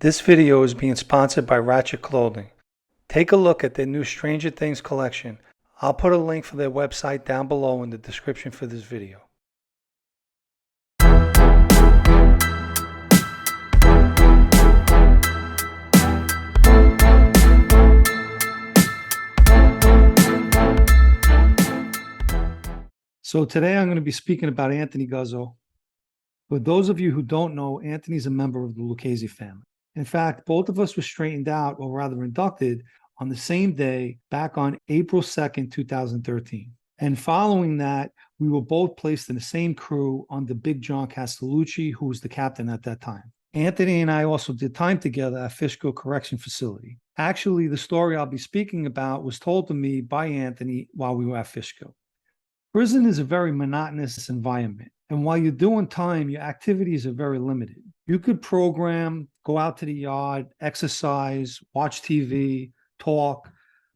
This video is being sponsored by Ratchet Clothing. Take a look at their new Stranger Things collection. I'll put a link for their website down below in the description for this video. So today I'm going to be speaking about Anthony Guzzo. For those of you who don't know, Anthony's a member of the Lucchese family. In fact, both of us were straightened out, or rather inducted, on the same day back on April 2nd, 2013. And following that, we were both placed in the same crew under Big John Castellucci, who was the captain at that time. Anthony and I also did time together at Fishkill Correction Facility. Actually, the story I'll be speaking about was told to me by Anthony while we were at Fishkill. Prison is a very monotonous environment. And while you're doing time, your activities are very limited. You could program, go out to the yard, exercise, watch TV, talk,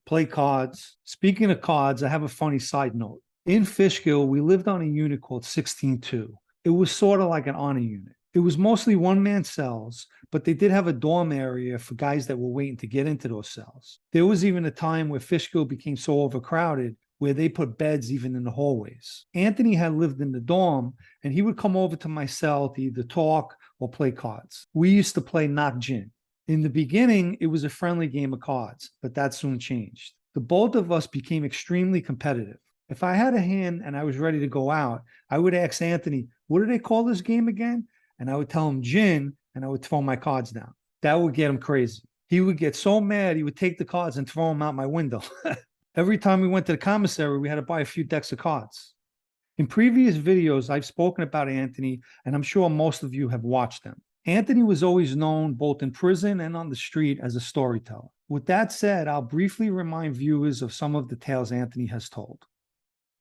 play cards. Speaking of cards, I have a funny side note. In Fishkill, we lived on a unit called 16-2. It was sort of like an honor unit. It was mostly one-man cells, but they did have a dorm area for guys that were waiting to get into those cells. There was even a time where Fishkill became so overcrowded where they put beds even in the hallways. Anthony had lived in the dorm, and he would come over to my cell to either talk or play cards. We used to play knock gin. In the beginning, it was a friendly game of cards, but that soon changed. The both of us became extremely competitive. If I had a hand and I was ready to go out, I would ask Anthony, what do they call this game again? And I would tell him gin, and I would throw my cards down. That would get him crazy. He would get so mad, he would take the cards and throw them out my window. Every time we went to the commissary, we had to buy a few decks of cards. In previous videos, I've spoken about Anthony, and I'm sure most of you have watched them. Anthony was always known both in prison and on the street as a storyteller. With that said, I'll briefly remind viewers of some of the tales Anthony has told.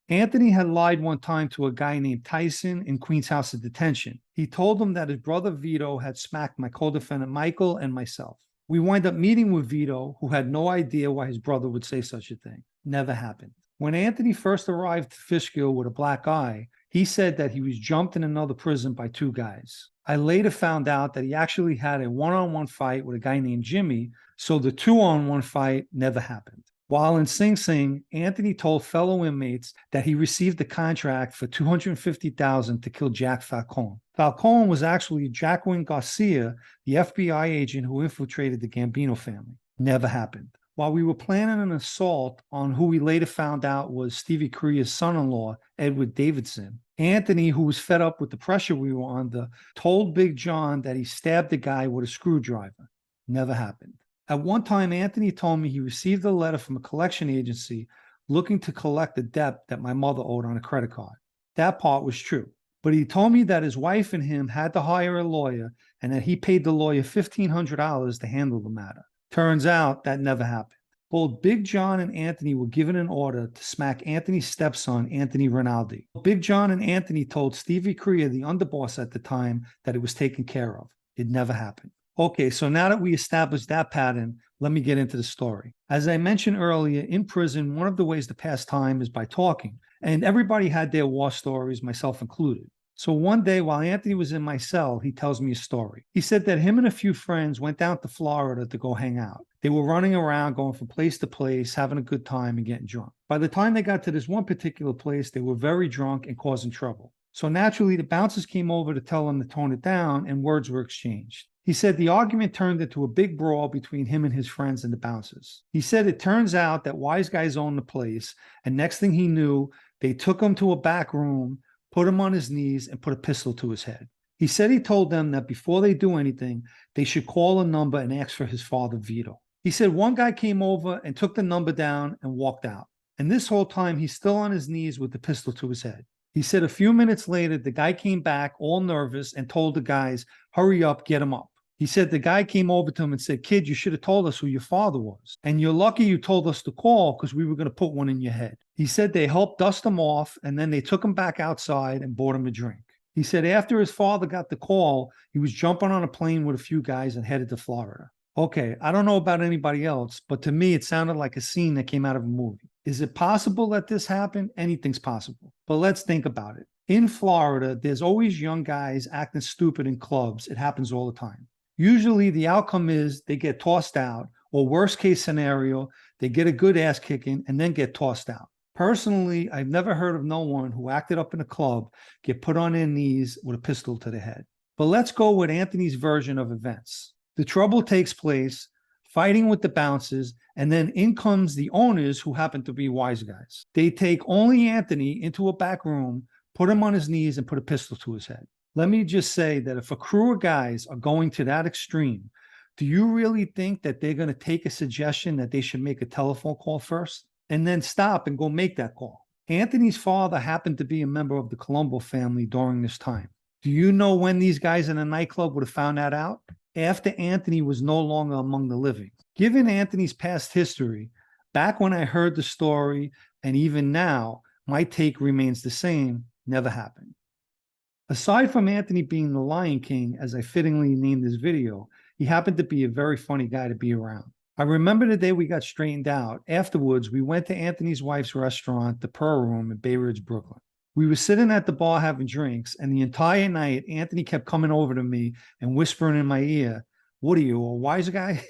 Anthony had lied one time to a guy named Tyson in Queens House of Detention. He told him that his brother Vito had smacked my co-defendant Michael and myself. We wind up meeting with Vito, who had no idea why his brother would say such a thing. Never happened. When Anthony first arrived to Fishkill with a black eye, he said that he was jumped in another prison by two guys. I later found out that he actually had a one-on-one fight with a guy named Jimmy, so the two-on-one fight never happened. While in Sing Sing, Anthony told fellow inmates that he received a contract for $250,000 to kill Jack Falcone. Falcone was actually Jacqueline Garcia, the FBI agent who infiltrated the Gambino family. Never happened. While we were planning an assault on who we later found out was Stevie Korea's son-in-law, Edward Davidson, Anthony, who was fed up with the pressure we were under, told Big John that he stabbed the guy with a screwdriver. Never happened. At one time, Anthony told me he received a letter from a collection agency looking to collect a debt that my mother owed on a credit card. That part was true. But he told me that his wife and him had to hire a lawyer and that he paid the lawyer $1,500 to handle the matter. Turns out that never happened. Both Big John and Anthony were given an order to smack Anthony's stepson, Anthony Rinaldi. Big John and Anthony told Stevie Korea, the underboss at the time, that it was taken care of. It never happened. Okay, so now that we established that pattern, let me get into the story. As I mentioned earlier, in prison, one of the ways to pass time is by talking. And everybody had their war stories, myself included. So one day while Anthony was in my cell, he tells me a story. He said that him and a few friends went down to Florida to go hang out. They were running around, going from place to place, having a good time and getting drunk. By the time they got to this one particular place, they were very drunk and causing trouble. So naturally, the bouncers came over to tell them to tone it down, and words were exchanged. He said the argument turned into a big brawl between him and his friends and the bouncers. He said it turns out that wise guys owned the place, and next thing he knew, they took him to a back room, put him on his knees, and put a pistol to his head. He said he told them that before they do anything, they should call a number and ask for his father, Vito. He said one guy came over and took the number down and walked out. And this whole time, he's still on his knees with the pistol to his head. He said a few minutes later, the guy came back all nervous and told the guys, hurry up, get him up. He said the guy came over to him and said, kid, you should have told us who your father was. And you're lucky you told us to call because we were going to put one in your head. He said they helped dust him off and then they took him back outside and bought him a drink. He said after his father got the call, he was jumping on a plane with a few guys and headed to Florida. Okay, I don't know about anybody else, but to me, it sounded like a scene that came out of a movie. Is it possible that this happened? Anything's possible. But let's think about it. In Florida, there's always young guys acting stupid in clubs. It happens all the time. Usually the outcome is they get tossed out, or worst case scenario, they get a good ass kicking and then get tossed out. Personally, I've never heard of no one who acted up in a club get put on their knees with a pistol to the head. But let's go with Anthony's version of events. The trouble takes place, fighting with the bouncers, and then in comes the owners who happen to be wise guys. They take only Anthony into a back room, put him on his knees, and put a pistol to his head. Let me just say that if a crew of guys are going to that extreme, do you really think that they're going to take a suggestion that they should make a telephone call first and then stop and go make that call? Anthony's father happened to be a member of the Colombo family during this time. Do you know when these guys in a nightclub would have found that out? After Anthony was no longer among the living. Given Anthony's past history, back when I heard the story, and even now, my take remains the same, never happened. Aside from Anthony being the Lion King, as I fittingly named this video, he happened to be a very funny guy to be around. I remember the day we got straightened out. Afterwards, we went to Anthony's wife's restaurant, the Pearl Room in Bay Ridge, Brooklyn. We were sitting at the bar having drinks, and the entire night, Anthony kept coming over to me and whispering in my ear, "What are you, a wise guy?"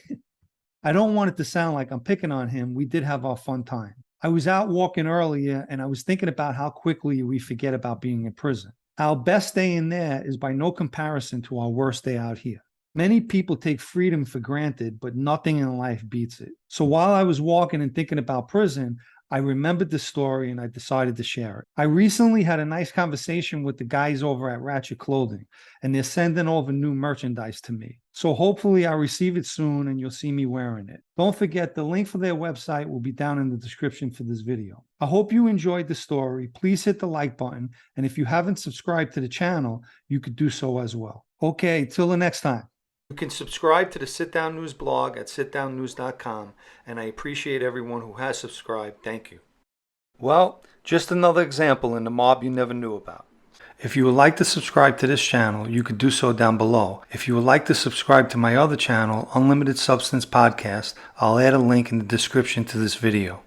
I don't want it to sound like I'm picking on him. We did have our fun time. I was out walking earlier, and I was thinking about how quickly we forget about being in prison. Our best day in there is by no comparison to our worst day out here. Many people take freedom for granted, but nothing in life beats it. So while I was walking and thinking about prison, I remembered the story and I decided to share it. I recently had a nice conversation with the guys over at Ratchet Clothing, and they're sending over new merchandise to me. So hopefully I'll receive it soon and you'll see me wearing it. Don't forget, the link for their website will be down in the description for this video. I hope you enjoyed the story. Please hit the like button, and if you haven't subscribed to the channel, you could do so as well. Okay, till the next time. You can subscribe to the Sit Down News blog at sitdownnews.com, and I appreciate everyone who has subscribed. Thank you. Well, just another example in the mob you never knew about. If you would like to subscribe to this channel, you could do so down below. If you would like to subscribe to my other channel, Unlimited Substance Podcast, I'll add a link in the description to this video.